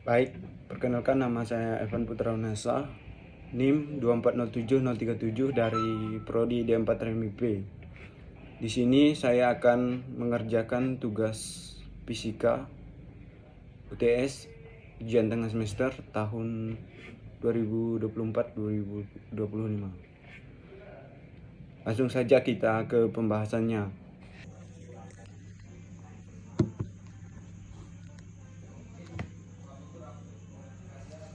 Baik, perkenalkan nama saya Evan Putra Unesa, NIM 2407037 dari Prodi D4 RMIP. Di sini saya akan mengerjakan tugas fisika UTS ujian tengah semester tahun 2024-2025. Langsung saja kita ke pembahasannya.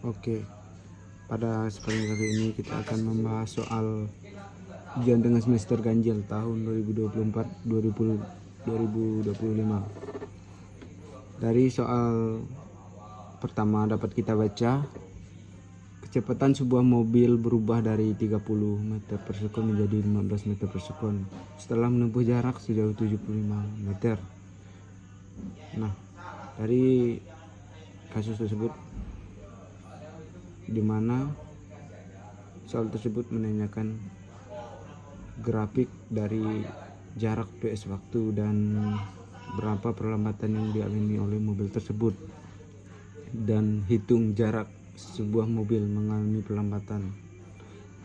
Oke, pada kesempatan kali ini kita akan membahas soal ujian tengah semester ganjil tahun 2024-2025. Dari soal pertama dapat kita baca, kecepatan sebuah mobil berubah dari 30 meter per sekon menjadi 15 meter per sekon setelah menempuh jarak sejauh 75 meter. Nah, dari kasus tersebut, di mana soal tersebut menanyakan grafik dari jarak PS waktu dan berapa perlambatan yang dialami oleh mobil tersebut, dan hitung jarak sebuah mobil mengalami perlambatan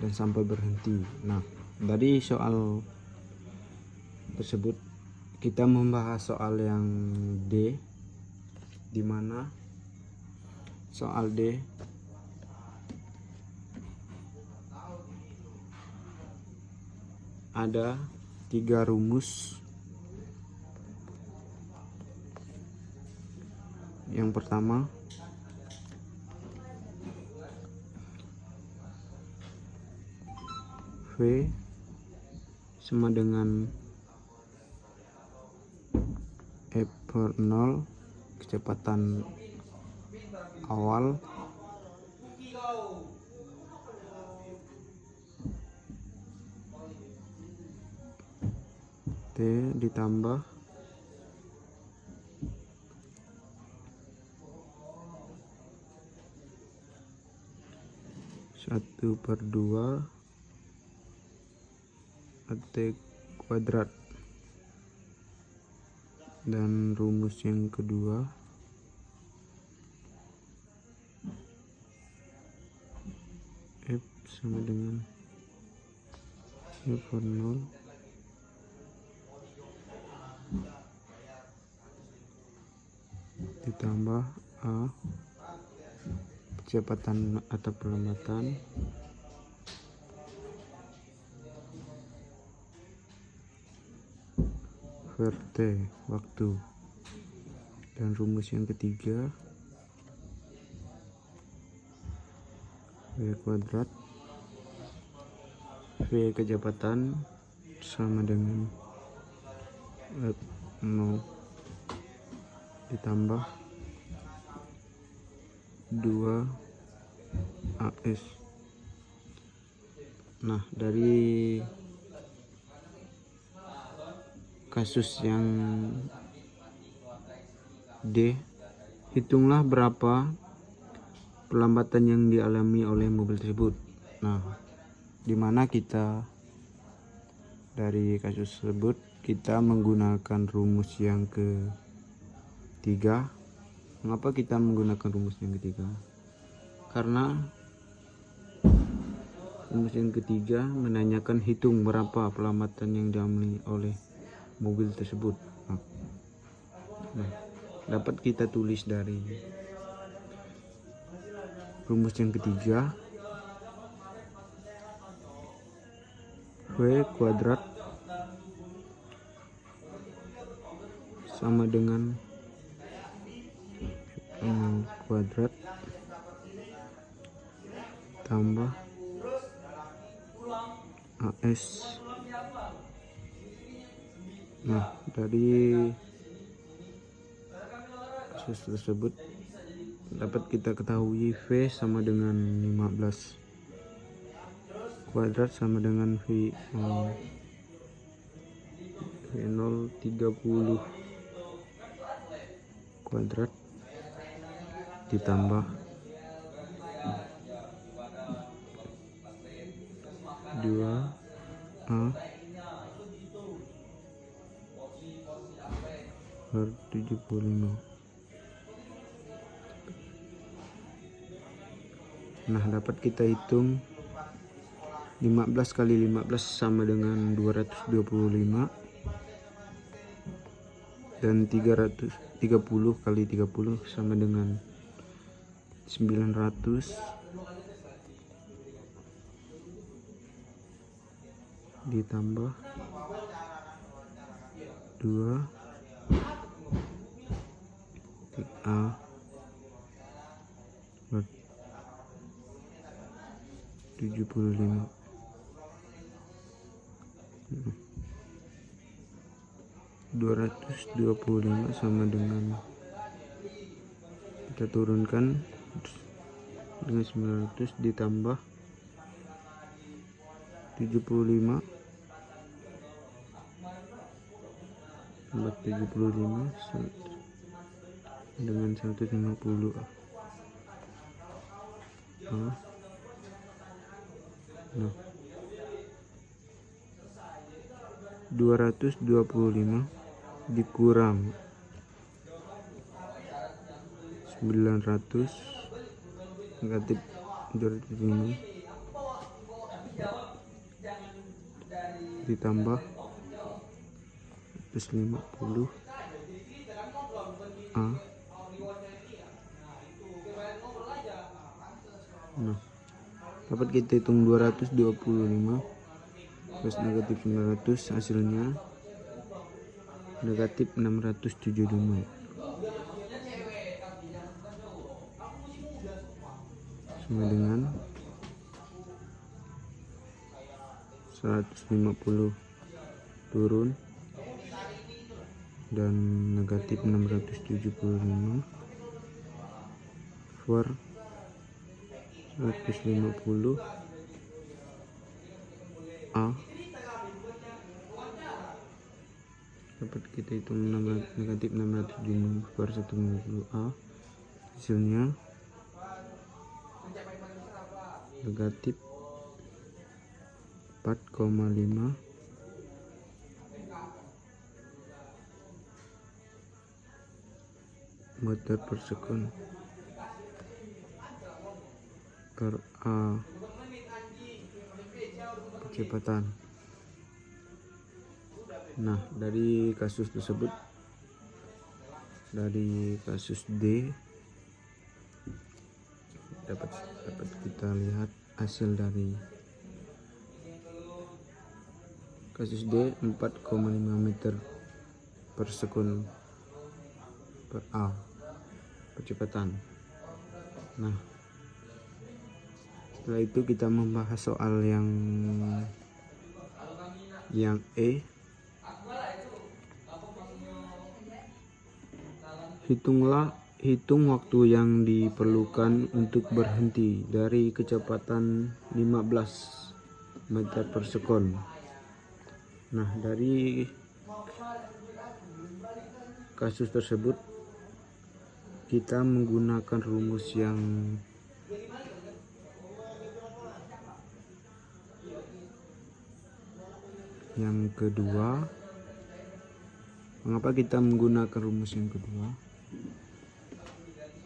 dan sampai berhenti. Nah, dari soal tersebut kita membahas soal yang D, di mana soal D ada 3 rumus. Yang pertama, V sama dengan F per 0, kecepatan awal, T ditambah satu per 2 T kuadrat. Dan rumus yang kedua, F sama dengan F per 0 ditambah A, kecepatan atau perlambatan, per T waktu. Dan rumus yang ketiga, V kuadrat, V kecepatan sama dengan F0 ditambah 2 AS. Nah, dari kasus yang D, hitunglah berapa perlambatan yang dialami oleh mobil tersebut. Nah, dimana kita dari kasus tersebut kita menggunakan rumus yang ketiga. Mengapa kita menggunakan rumus yang ketiga? Karena rumus yang ketiga menanyakan hitung berapa perlambatan yang dialami oleh mobil tersebut. Nah, dapat kita tulis dari rumus yang ketiga, V kuadrat sama dengan kuadrat tambah AS. Nah, dari kasus tersebut dapat kita ketahui V sama dengan 15, kuadrat sama dengan V0 30 kuadrat ditambah 2A per 75. Nah, dapat kita hitung 15 kali 15 sama dengan 225, dan 330 kali 30 sama dengan 900, ditambah 2 A 75. 225 sama dengan, kita turunkan dengan 900 ditambah 75 tambah 75 dengan 150. Nah, 225 dikurang 900 negatif 205 ditambah 150 A. Nah, dapat kita hitung 225 plus negatif 900, hasilnya negatif 675 sama dengan 150 turun dan negatif 675 for 150 A. Dapat kita hitung negatif 675 per 150 A, hasilnya negatif 4,5 meter per sekon per A kecepatan. Nah, dari kasus tersebut, dari kasus D, dapat kita lihat hasil dari kasus D 4,5 meter per sekon per A kecepatan. Nah, setelah itu kita membahas soal yang E. Hitung waktu yang diperlukan untuk berhenti dari kecepatan 15 meter per sekon. Nah, dari kasus tersebut kita menggunakan rumus yang kedua. Mengapa kita menggunakan rumus yang kedua?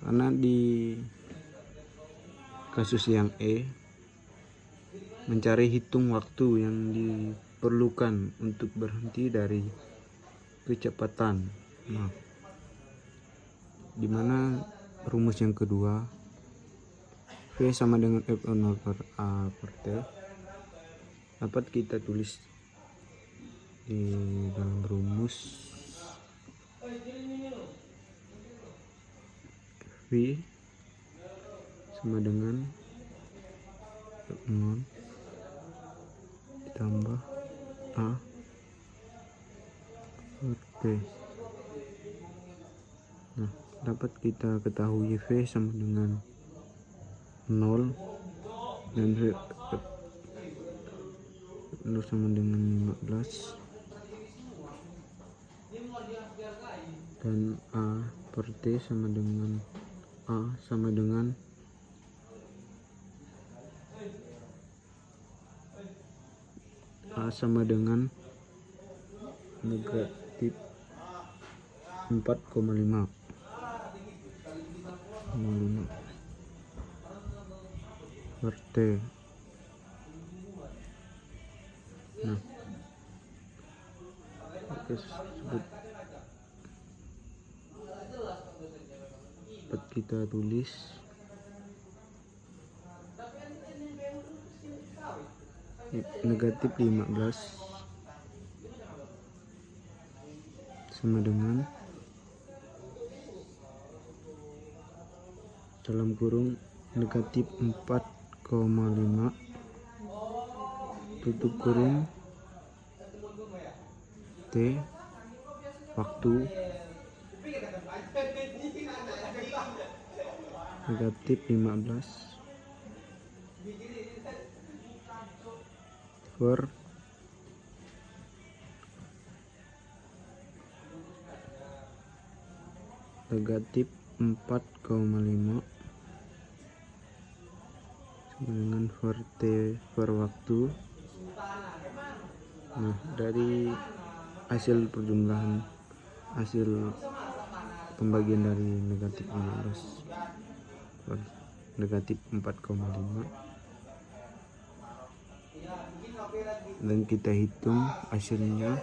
Karena di kasus yang E, mencari hitung waktu yang diperlukan untuk berhenti dari kecepatan. Nah, dimana rumus yang kedua, V sama dengan F0 per A per T, dapat kita tulis di dalam rumus V sama dengan F0 ditambah A per T. Nah, dapat kita ketahui V sama dengan 0 dan V sama dengan 15 dan A per T sama dengan A sama dengan negatif 4,5. per T. Nah, oke, sebut dapat kita tulis negatif 15 sama dengan dalam kurung negatif 4,5 tutup kurung T waktu negatif 15 per negatif 4,5 dengan per T per waktu. Nah, dari hasil perjumlahan hasil pembagian dari negatif 15 per negatif 4,5 dan kita hitung hasilnya.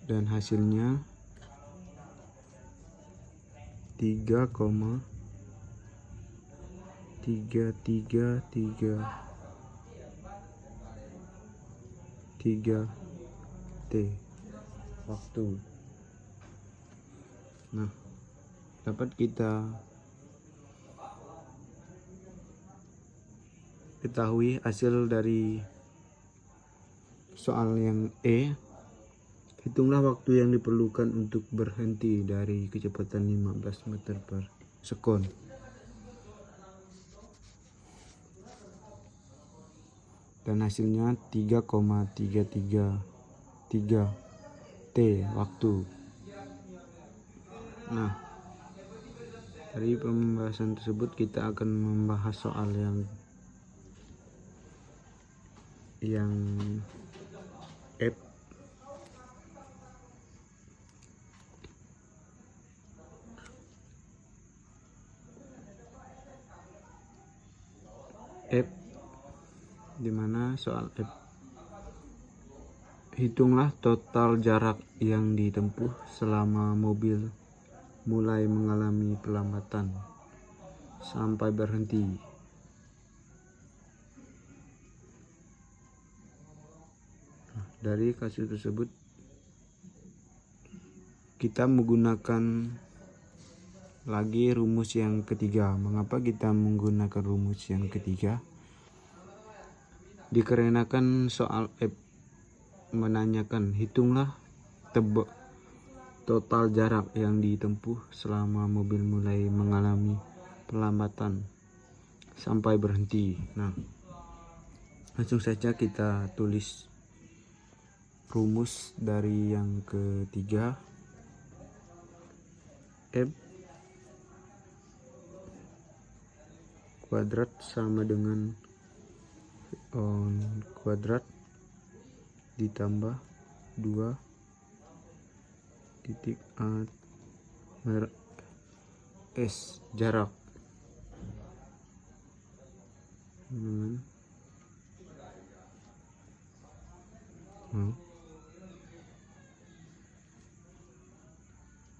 Dan hasilnya 3,333 T waktu. Nah, dapat kita ketahui hasil dari soal yang E. Hitunglah waktu yang diperlukan untuk berhenti dari kecepatan 15 meter per sekon. Dan hasilnya 3,333 T waktu. Nah, dari pembahasan tersebut kita akan membahas soal yang F. Dimana soal F, hitunglah total jarak yang ditempuh selama mobil mulai mengalami pelambatan sampai berhenti. Nah, dari kasus tersebut kita menggunakan lagi rumus yang ketiga. Mengapa kita menggunakan rumus yang ketiga? Dikarenakan soal F menanyakan hitunglah total jarak yang ditempuh selama mobil mulai mengalami pelambatan sampai berhenti. Nah, langsung saja kita tulis rumus dari yang ketiga. F kuadrat sama dengan on kuadrat ditambah 2 titik A S jarak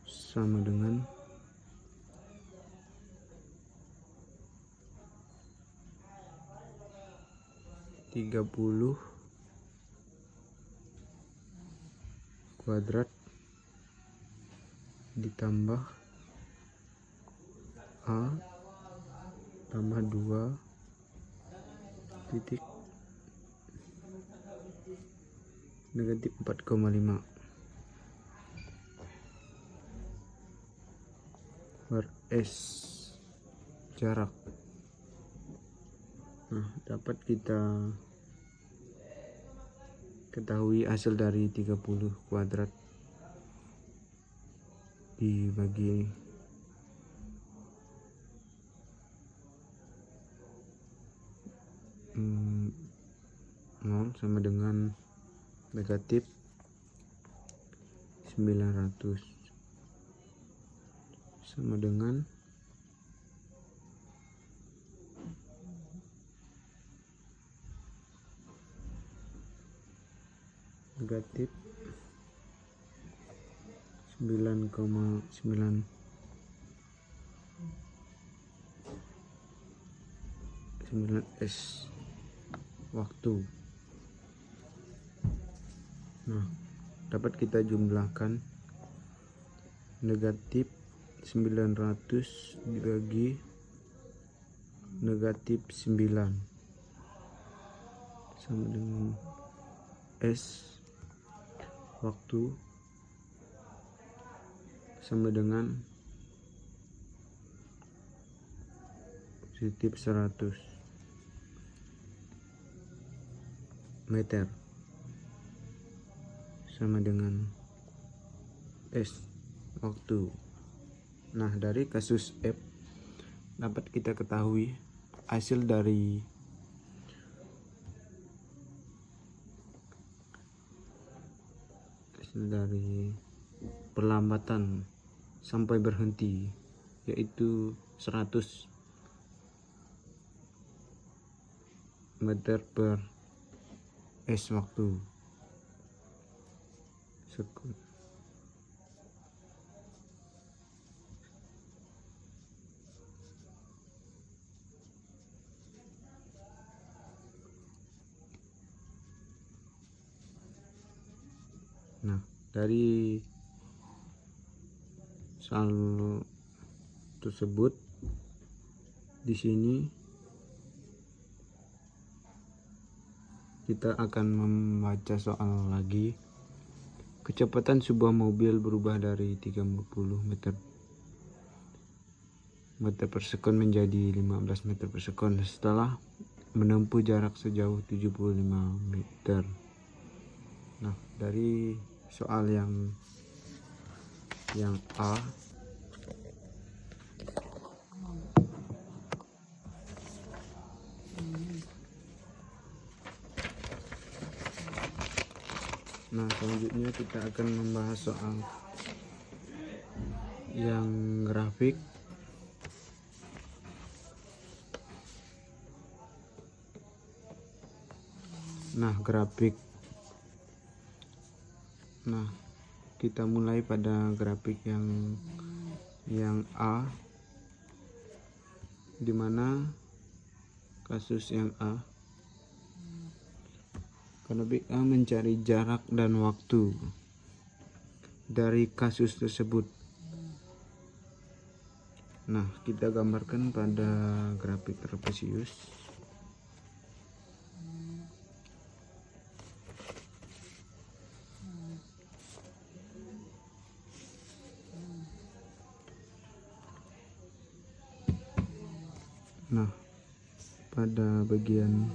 sama dengan tiga puluh kuadrat ditambah A tambah 2 titik negatif 4,5 per S jarak. Nah, dapat kita ketahui hasil dari 30 kuadrat dibagi 0 sama dengan negatif 900 sama dengan negatif 9,9 S waktu. Nah, dapat kita jumlahkan negatif 900 dibagi negatif 9 sama dengan S waktu sama dengan positif 100 meter sama dengan S waktu. Nah, dari kasus F dapat kita ketahui hasil dari perlambatan sampai berhenti yaitu 100 meter per S waktu sekund. Nah, dari soal tersebut di sini kita akan membaca soal lagi. Kecepatan sebuah mobil berubah dari 30 meter per sekon menjadi 15 meter per sekon setelah menempuh jarak sejauh 75 meter. Nah, dari soal yang A, nah selanjutnya kita akan membahas soal yang grafik. Nah, grafik. Nah, kita mulai pada grafik yang A, dimana kasus yang A, grafik A mencari jarak dan waktu dari kasus tersebut. Nah, kita gambarkan pada grafik trapesius. Nah, pada bagian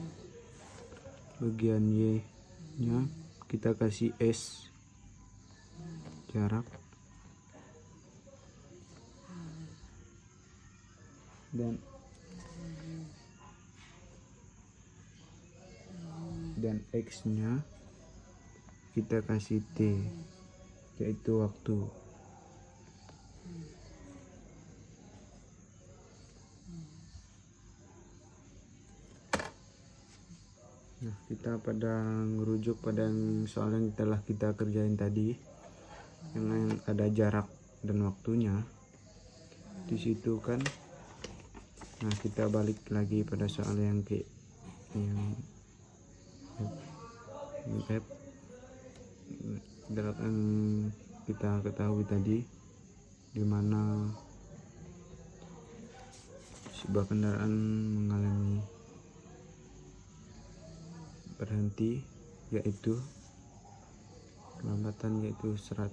Y nya kita kasih S jarak dan X nya kita kasih T yaitu waktu. Nah, kita pada merujuk pada soal yang telah kita kerjain tadi yang ada jarak dan waktunya di situ kan. Nah, kita balik lagi pada soal yang F. Jarak yang kita ketahui tadi, dimana sebuah kendaraan mengalami berhenti yaitu kelambatan yaitu 100.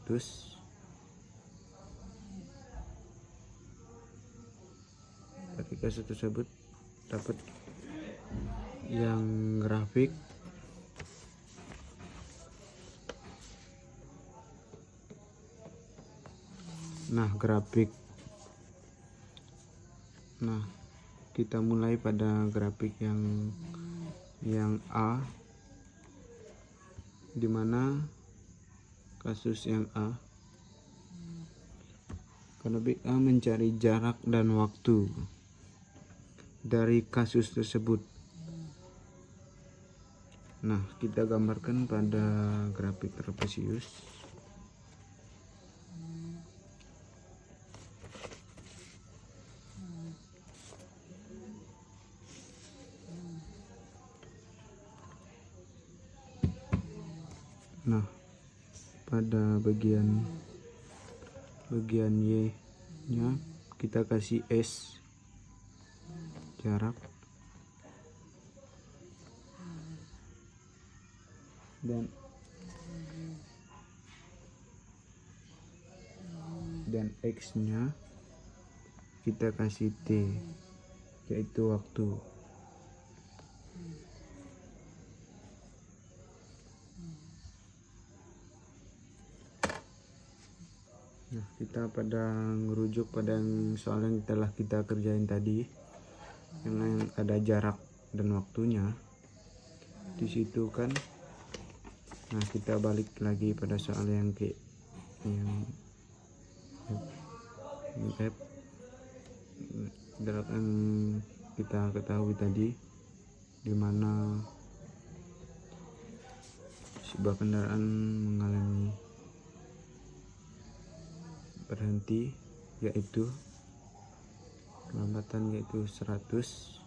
Dari kasus tersebut dapat yang grafik. Nah, grafik. Nah, kita mulai pada grafik yang A, di mana kasus yang A, karena BA mencari jarak dan waktu dari kasus tersebut. Nah, kita gambarkan pada grafik trapesius. Nah, pada bagian Y nya kita kasih S jarak, dan X nya kita kasih T, yaitu waktu. Nah, kita pada ngerujuk pada soal yang telah kita kerjain tadi, yang ada jarak dan waktunya di situ kan. Nah, kita balik lagi pada soal yang F, jarak yang kita ketahui tadi, di mana sebuah kendaraan mengalami berhenti, yaitu kelambatan yaitu 100.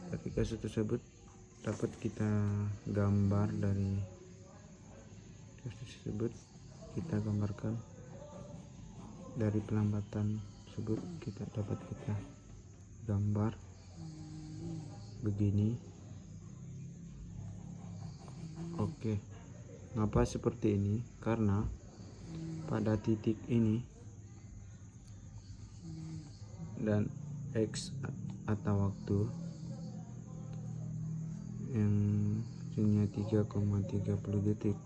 Dari kasus tersebut dapat kita gambar, dari kasus tersebut kita gambarkan, dari pelambatan tersebut kita dapat kita gambar begini. Oke, ngapa seperti ini? Karena pada titik ini dan X atau waktu yang punya 3,30 detik,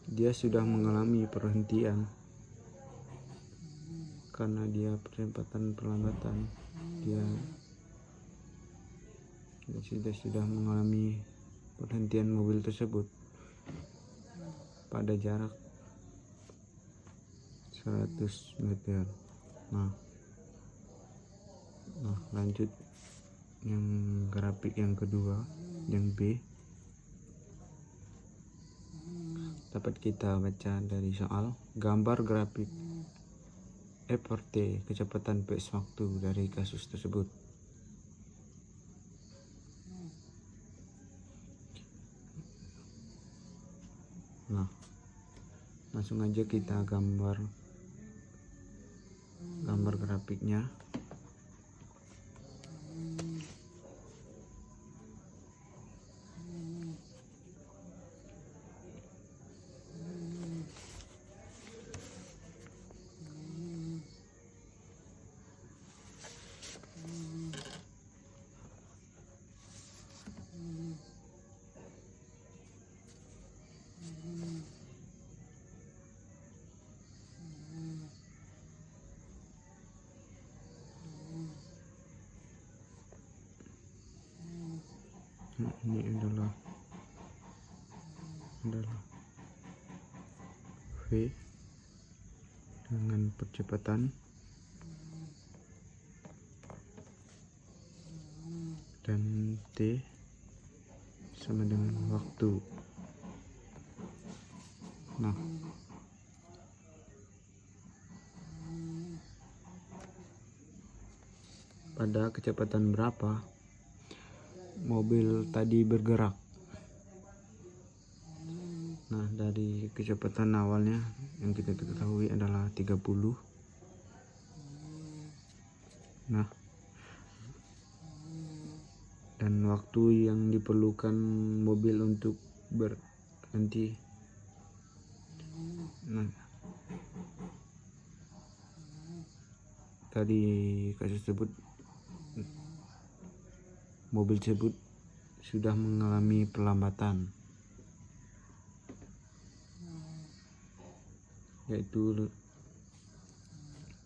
dia sudah mengalami perhentian karena dia percepatan perlambatan, dia sudah mengalami perhentian mobil tersebut pada jarak 100 meter. Nah, lanjut yang grafik yang kedua, yang B, dapat kita baca dari soal gambar grafik F per T, kecepatan P waktu dari kasus tersebut. Nah, langsung aja kita gambar grafiknya. Nah, ini adalah V dengan percepatan dan T sama dengan waktu. Nah, pada kecepatan berapa mobil tadi bergerak? Nah, dari kecepatan awalnya yang kita ketahui adalah 30. Nah, dan waktu yang diperlukan mobil untuk berhenti, nah, tadi kasus tersebut mobil tersebut sudah mengalami perlambatan, yaitu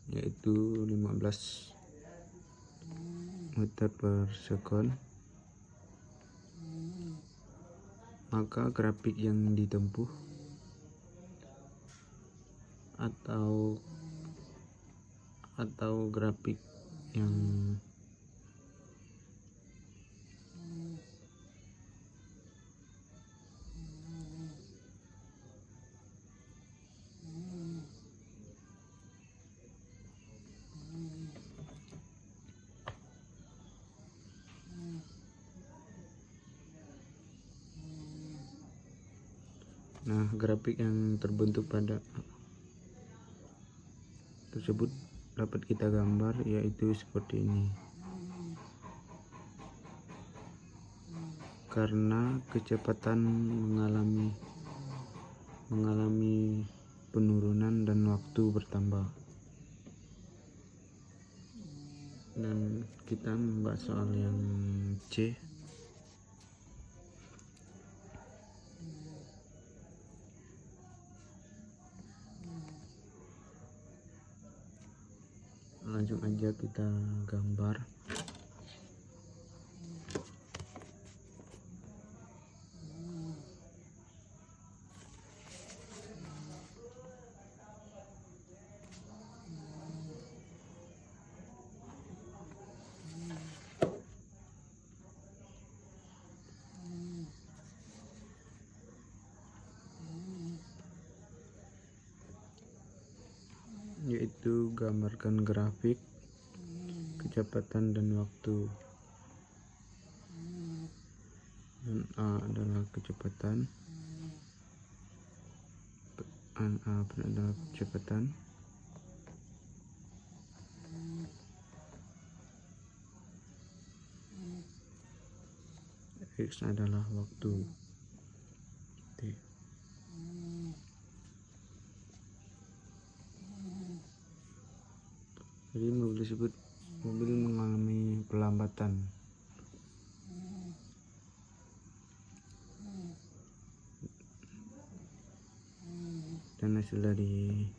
15 meter per second, maka grafik yang ditempuh atau grafik yang grafik yang terbentuk pada tersebut dapat kita gambar, yaitu seperti ini. Karena kecepatan mengalami penurunan dan waktu bertambah. Dan kita membahas soal yang C. Langsung aja kita gambar. Yaitu gambarkan grafik kecepatan dan waktu. Dan A adalah kecepatan, adalah kecepatan, X adalah waktu. T. Jadi mobil tersebut mengalami pelambatan. Dan hasil dari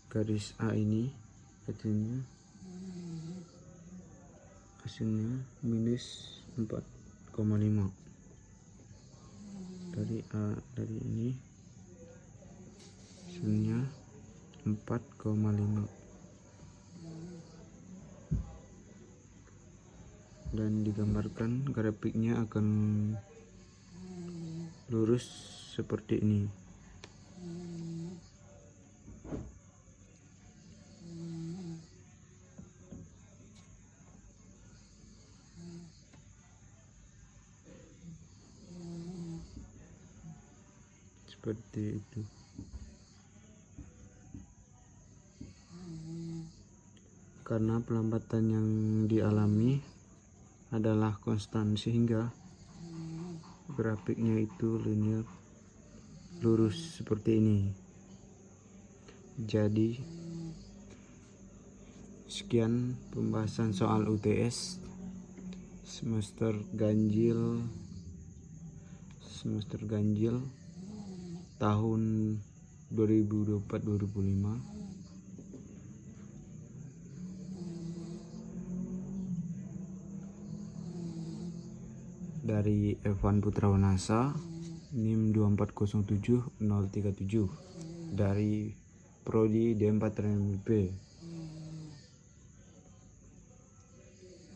garis A ini hasilnya minus 4,5 dari A, dari ini hasilnya 4,5, dan digambarkan grafiknya akan lurus seperti ini. Seperti itu. Karena pelambatan yang dialami adalah konstan, sehingga grafiknya itu linear lurus seperti ini. Jadi sekian pembahasan soal UTS semester ganjil tahun 2024-2025 dari Evan Putrawanasa, NIM 2407037 dari Prodi D4 RMIP.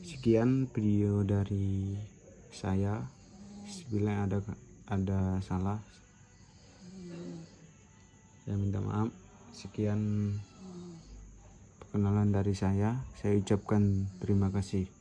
Sekian video dari saya. Bila ada salah, saya minta maaf. Sekian perkenalan dari saya ucapkan terima kasih.